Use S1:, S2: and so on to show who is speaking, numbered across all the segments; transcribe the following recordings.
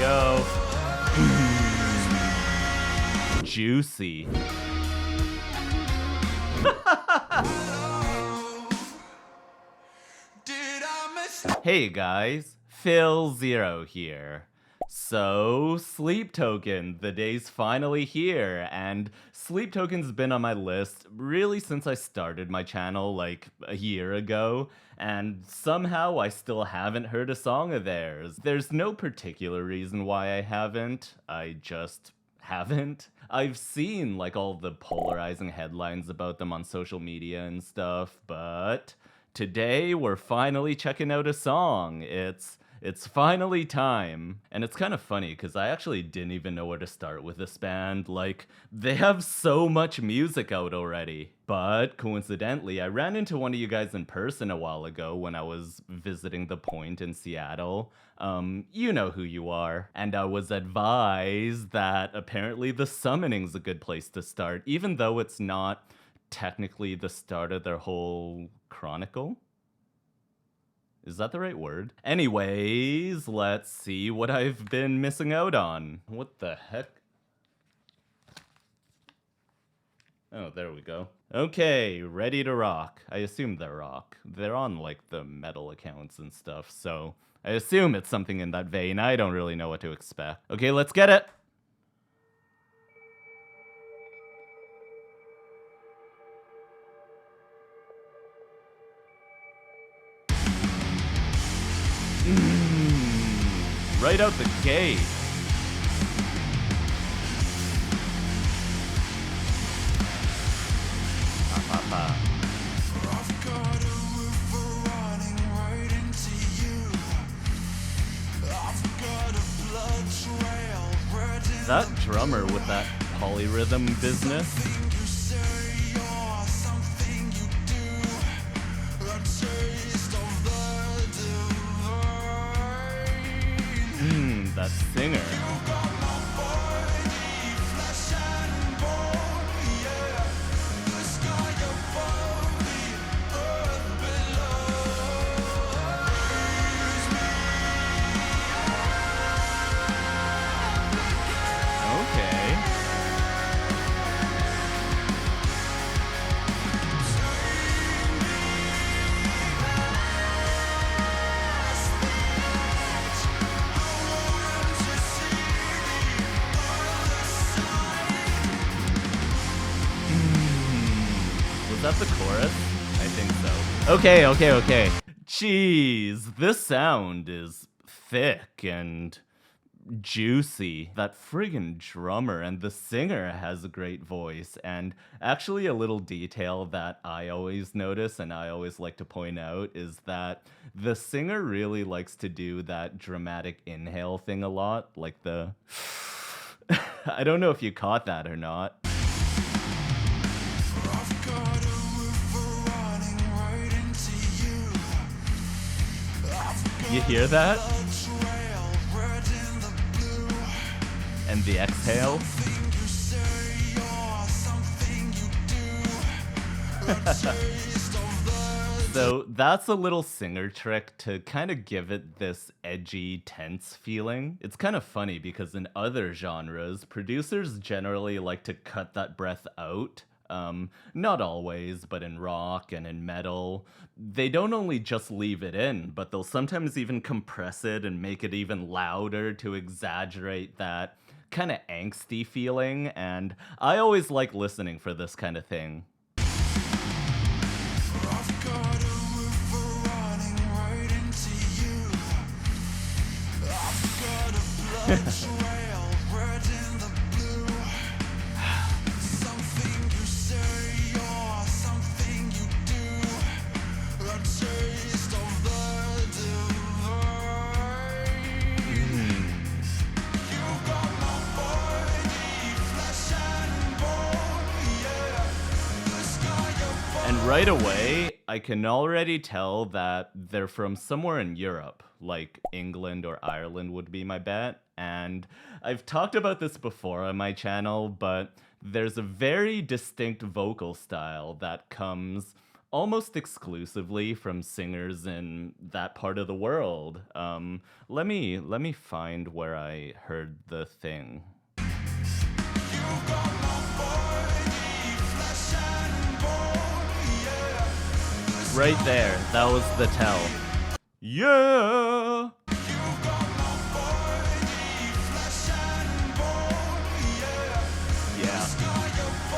S1: go. Juicy. Hey guys, philzeroyt here. So, sleeptoken, the day's finally here, and sleeptoken's been on my list really since I started my channel like a year ago, and somehow I still haven't heard a song of theirs. There's no particular reason why I haven't, I just haven't. I've seen like all the polarizing headlines about them on social media and stuff, but today we're finally checking out a song. It's finally time. And it's kind of funny because I actually didn't even know where to start with this band. Like, they have so much music out already. But coincidentally, I ran into one of you guys in person a while ago when I was visiting the Point in Seattle. You know who you are. And I was advised that apparently the Summoning's a good place to start, even though it's not technically the start of their whole chronicle. Is that the right word? Anyways, let's see what I've been missing out on. What the heck? Oh, there we go. Okay, ready to rock. I assume they're rock. They're on like the metal accounts and stuff, so I assume it's something in that vein. I don't really know what to expect. Okay, let's get it. Right out the gate. That drummer with that polyrhythm business. That singer. Is that the chorus? I think so. Okay. Jeez, this sound is thick and juicy. That friggin' drummer and the singer has a great voice. And actually a little detail that I always notice and I always like to point out is that the singer really likes to do that dramatic inhale thing a lot, like the I don't know if you caught that or not. You hear that? And the exhale. So that's a little singer trick to kind of give it this edgy, tense feeling. It's kind of funny because in other genres, producers generally like to cut that breath out. Not always, but in rock and in metal, they don't only just leave it in, but they'll sometimes even compress it and make it even louder to exaggerate that kind of angsty feeling, and I always like listening for this kind of thing. Right away, I can already tell that they're from somewhere in Europe, like England or Ireland would be my bet. And I've talked about this before on my channel, but there's a very distinct vocal style that comes almost exclusively from singers in that part of the world. Let me find where I heard the thing. Right there, that was the tell. Yeah! Yeah.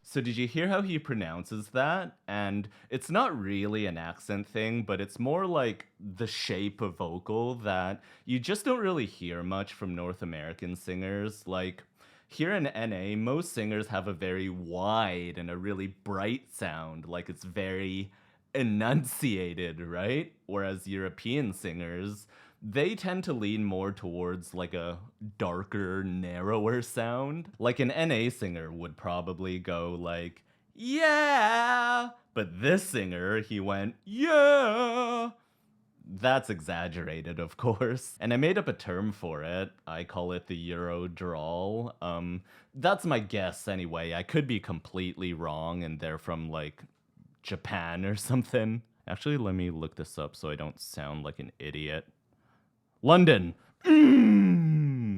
S1: So did you hear how he pronounces that? And it's not really an accent thing, but it's more like the shape of vocal that you just don't really hear much from North American singers. Like, here in NA, most singers have a very wide and a really bright sound, like it's very enunciated, right? Whereas European singers, they tend to lean more towards like a darker, narrower sound. Like an NA singer would probably go like, yeah, but this singer, he went, yeah. That's exaggerated, of course. And I made up a term for it. I call it the Euro drawl. That's my guess anyway. I could be completely wrong and they're from like Japan or something. Actually, let me look this up so I don't sound like an idiot. London.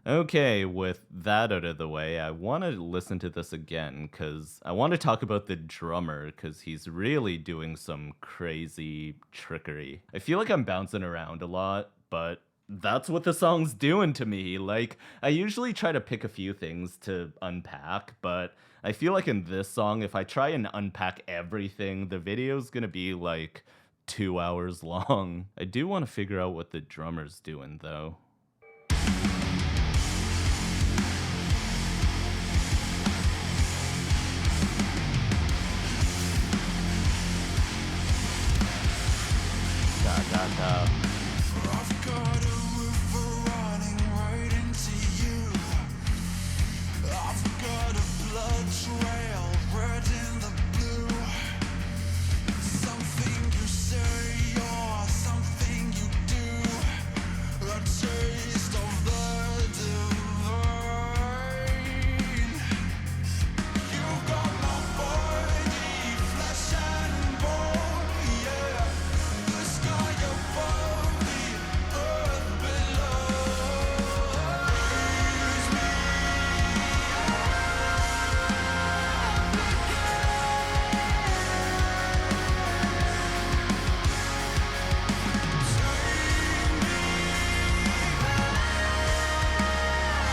S1: Okay, with that out of the way, I want to listen to this again because I want to talk about the drummer because he's really doing some crazy trickery. I feel like I'm bouncing around a lot, but that's what the song's doing to me. Like, I usually try to pick a few things to unpack, but I feel like in this song, if I try and unpack everything, the video's gonna be like 2 hours long. I do want to figure out what the drummer's doing, though. Da, da, da.
S2: I've got a river running right into you. I've got a blood trail, red in the blue. Something you say or something you do. A taste of the divine. You got my body, flesh and bone, yeah. The sky above, the earth below. Raise me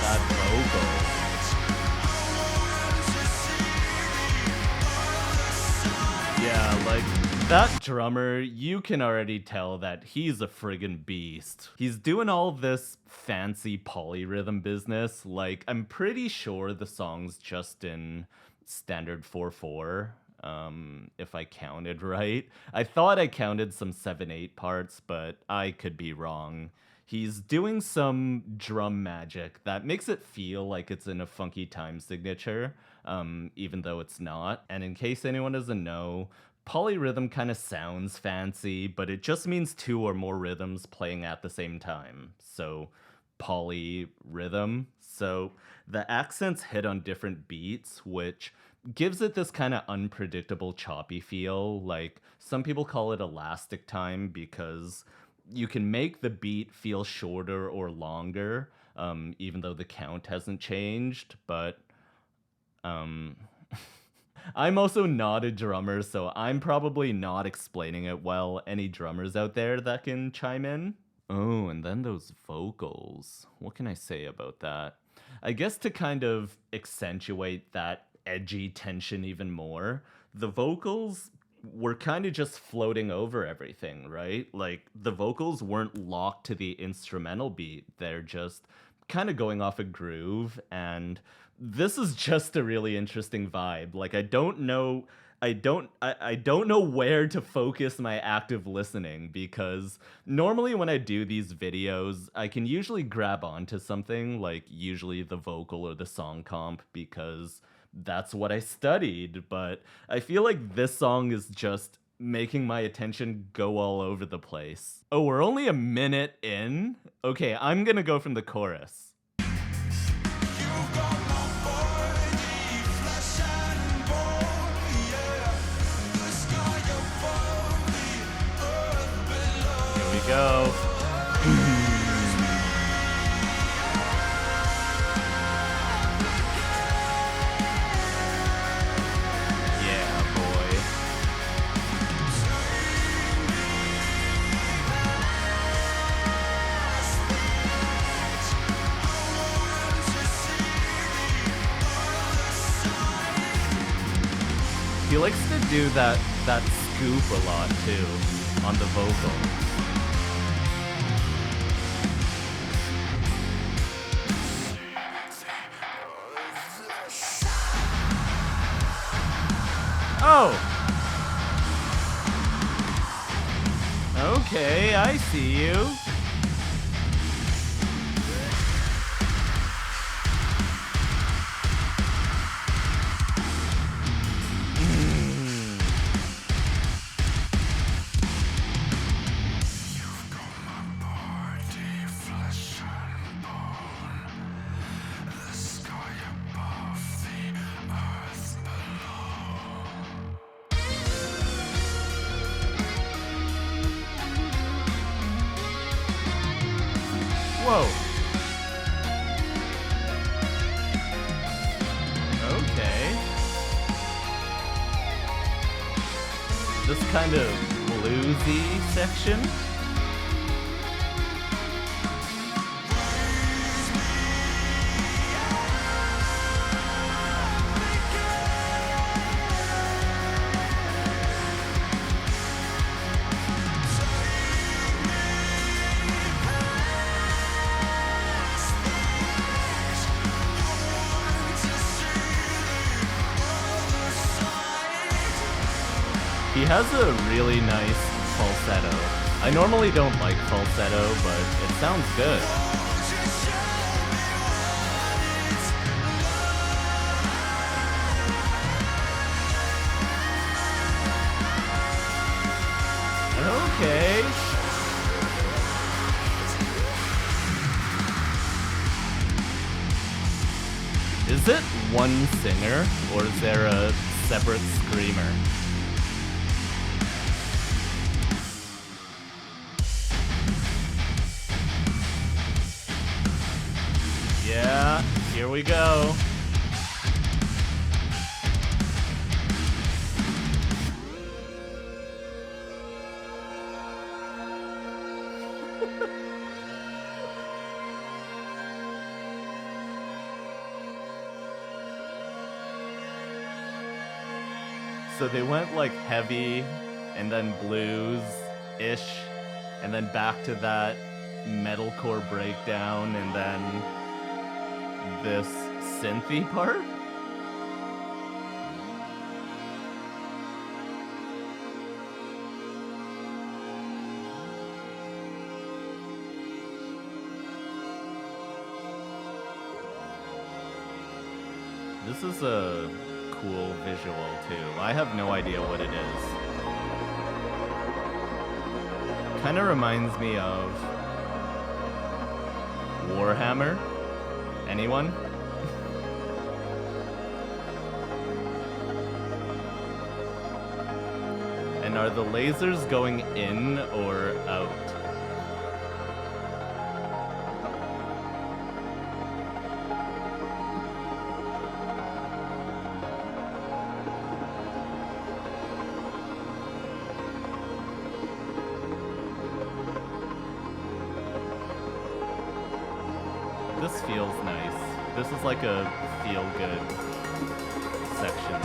S1: That vocal. Yeah, like, that drummer, you can already tell that he's a friggin' beast. He's doing all this fancy polyrhythm business. Like, I'm pretty sure the song's just in standard 4/4, if I counted right. I thought I counted some 7/8 parts, but I could be wrong. He's doing some drum magic that makes it feel like it's in a funky time signature, even though it's not. And in case anyone doesn't know, polyrhythm kind of sounds fancy, but it just means two or more rhythms playing at the same time. So, polyrhythm. So, the accents hit on different beats, which gives it this kind of unpredictable, choppy feel. Like, some people call it elastic time because you can make the beat feel shorter or longer, even though the count hasn't changed. But I'm also not a drummer, so I'm probably not explaining it well. Any drummers out there that can chime in? Oh, and then those vocals. What can I say about that? I guess to kind of accentuate that edgy tension even more, the vocals were kind of just floating over everything, right? Like the vocals weren't locked to the instrumental beat. They're just kind of going off a groove, and this is just a really interesting vibe. Like I don't know where to focus my active listening because normally when I do these videos, I can usually grab onto something, like usually the vocal or the song comp, because that's what I studied. But I feel like this song is just making my attention go all over the place. Oh, we're only a minute in? Okay, I'm gonna go from the chorus. go. Yeah, boy. He likes to do that scoop a lot too on the vocal. Oh! Okay, I see you. Whoa. Okay. This kind of bluesy section. He has a really nice falsetto. I normally don't like falsetto, but it sounds good. Okay. Is it one singer, or is there a separate screamer? Yeah, here we go. So they went like heavy and then blues-ish and then back to that metalcore breakdown and then this synthy part? This is a cool visual too. I have no idea what it is. Kind of reminds me of Warhammer. Anyone? And are the lasers going in or out? This feels nice. This is like a feel-good section.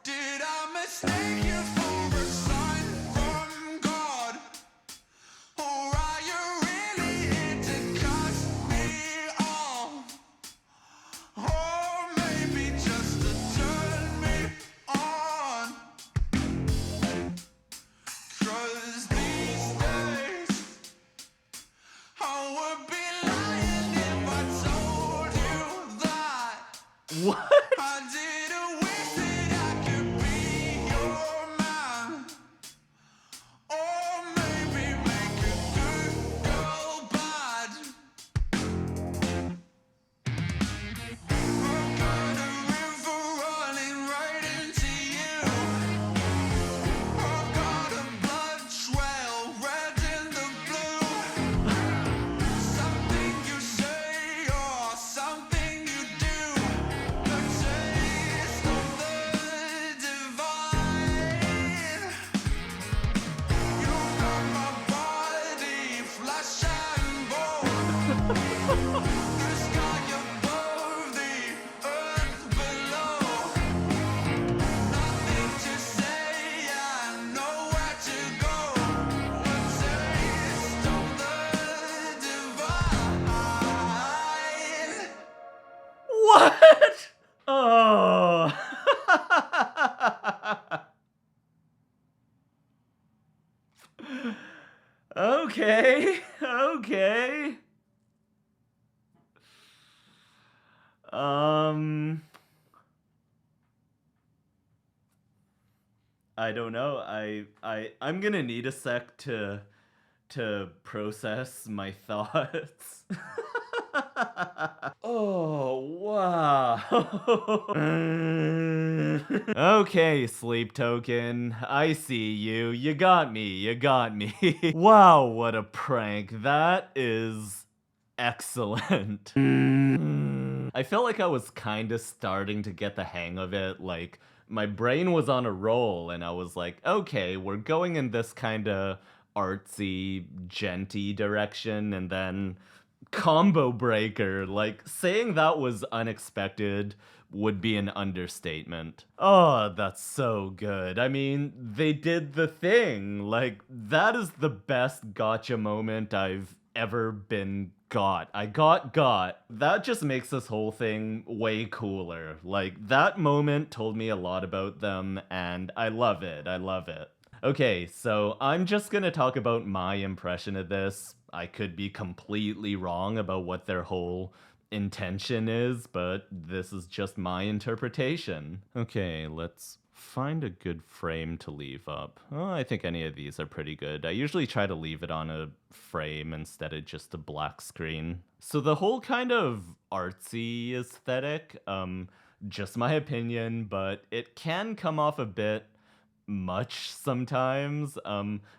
S2: Did I mistake you for a sign from God? Or are you really here to cut me off? Or maybe just to turn me on? 'Cause these days I would be lying if I told you that The sky above, the earth below. Nothing to say, I know where to go. A taste of the divine.
S1: What? Oh. Okay, okay. I don't know. I'm gonna need a sec to process my thoughts. Oh, wow. Okay, sleep token. I see you. You got me. You got me. Wow, what a prank. That is excellent. I felt like I was kind of starting to get the hang of it. Like, my brain was on a roll, and I was like, okay, we're going in this kind of artsy, genty direction, and then combo breaker. Like, saying that was unexpected would be an understatement. Oh, that's so good. I mean, they did the thing. Like, that is the best gotcha moment I've ever been got. I got. That just makes this whole thing way cooler. Like, that moment told me a lot about them, and I love it. I love it. Okay, so I'm just gonna talk about my impression of this. I could be completely wrong about what their whole intention is, but this is just my interpretation. Okay, let's find a good frame to leave up. Oh, I think any of these are pretty good. I usually try to leave it on a frame instead of just a black screen. So the whole kind of artsy aesthetic, just my opinion, but it can come off a bit much sometimes,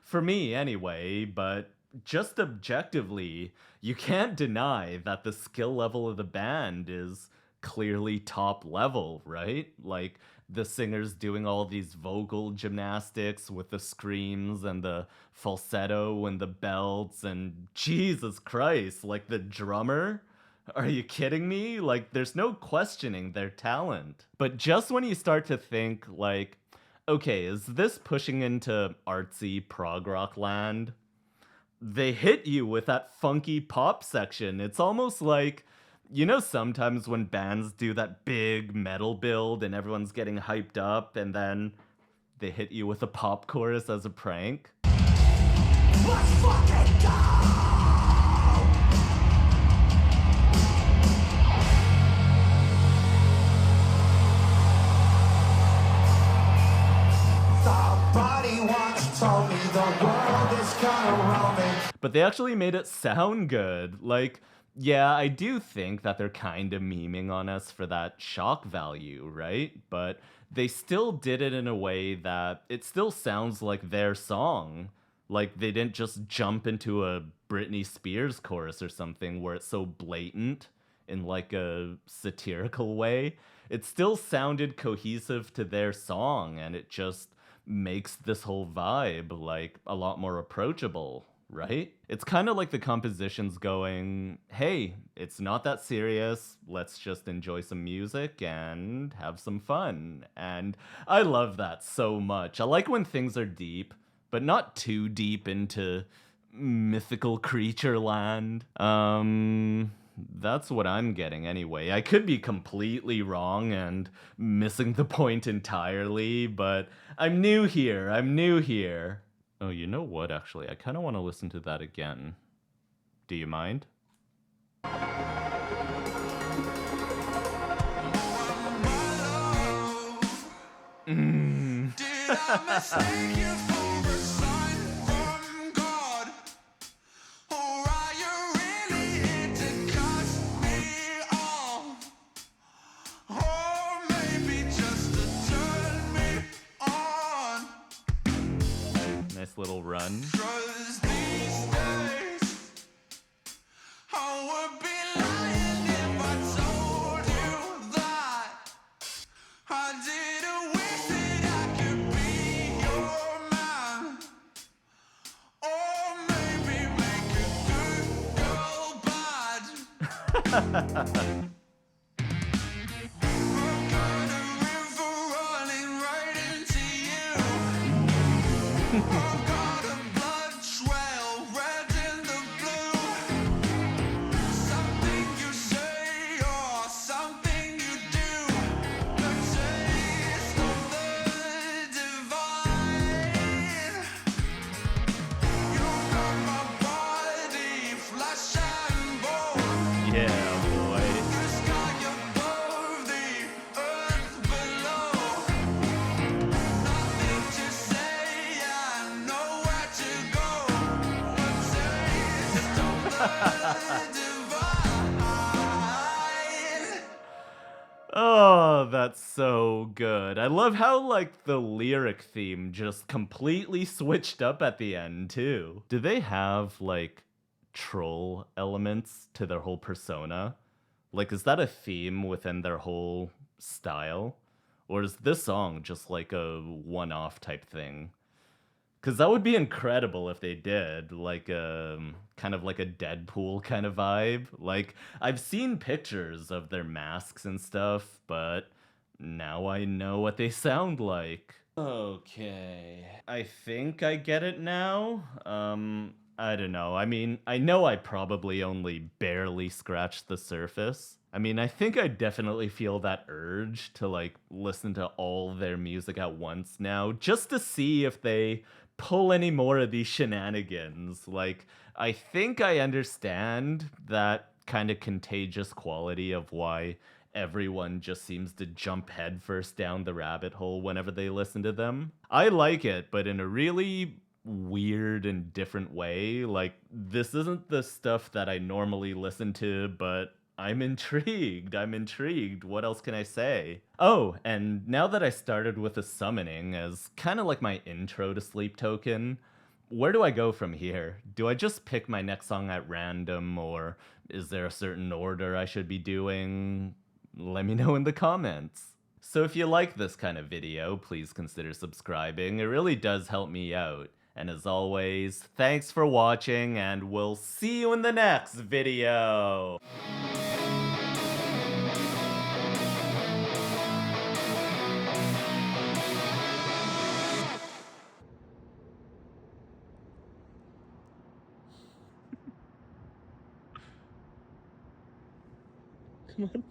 S1: for me anyway, but just objectively, you can't deny that the skill level of the band is clearly top level, right? Like, the singer's doing all these vocal gymnastics with the screams and the falsetto and the belts, and Jesus Christ, like the drummer? Are you kidding me? Like, there's no questioning their talent. But just when you start to think, like, okay, is this pushing into artsy prog rock land? They hit you with that funky pop section. It's almost like, you know, sometimes when bands do that big metal build and everyone's getting hyped up and then they hit you with a pop chorus as a prank?
S2: Let's fucking go! Somebody once told me the world is kinda roaming.
S1: But they actually made it sound good. Like, yeah, I do think that they're kind of memeing on us for that shock value, right? But they still did it in a way that it still sounds like their song. Like, they didn't just jump into a Britney Spears chorus or something where it's so blatant in like a satirical way. It still sounded cohesive to their song, and it just makes this whole vibe like a lot more approachable, right? It's kind of like the composition's going, hey, it's not that serious. Let's just enjoy some music and have some fun. And I love that so much. I like when things are deep, but not too deep into mythical creature land. That's what I'm getting anyway. I could be completely wrong and missing the point entirely, but I'm new here. Oh, you know what, actually? I kind of want to listen to that again. Do you mind?
S2: Did I mistake you for a sign from God? Or are you really here to cut me off? Or maybe just to turn me on?
S1: Nice little run.
S2: 'Cause these days I would be lying if I told you that I didn't wish that I could be your man. Or maybe make a good girl bad.
S1: Yeah, boy. Oh, that's so good. I love how, like, the lyric theme just completely switched up at the end, too. Do they have, like, troll elements to their whole persona? Like, is that a theme within their whole style? Or is this song just like a one off type thing? Because that would be incredible if they did, like kind of like a Deadpool kind of vibe. Like I've seen pictures of their masks and stuff, but now I know what they sound like. Okay, I think I get it now. I don't know. I mean, I know I probably only barely scratched the surface. I mean, I think I definitely feel that urge to like listen to all their music at once now, just to see if they pull any more of these shenanigans. Like, I think I understand that kind of contagious quality of why everyone just seems to jump headfirst down the rabbit hole whenever they listen to them. I like it, but in a really weird and different way. Like, this isn't the stuff that I normally listen to, but I'm intrigued. I'm intrigued. What else can I say? Oh, and now that I started with a summoning as kind of like my intro to Sleep Token, where do I go from here? Do I just pick my next song at random, or is there a certain order I should be doing? Let me know in the comments. So if you like this kind of video, please consider subscribing. It really does help me out. And as always, thanks for watching, and we'll see you in the next video! Come on.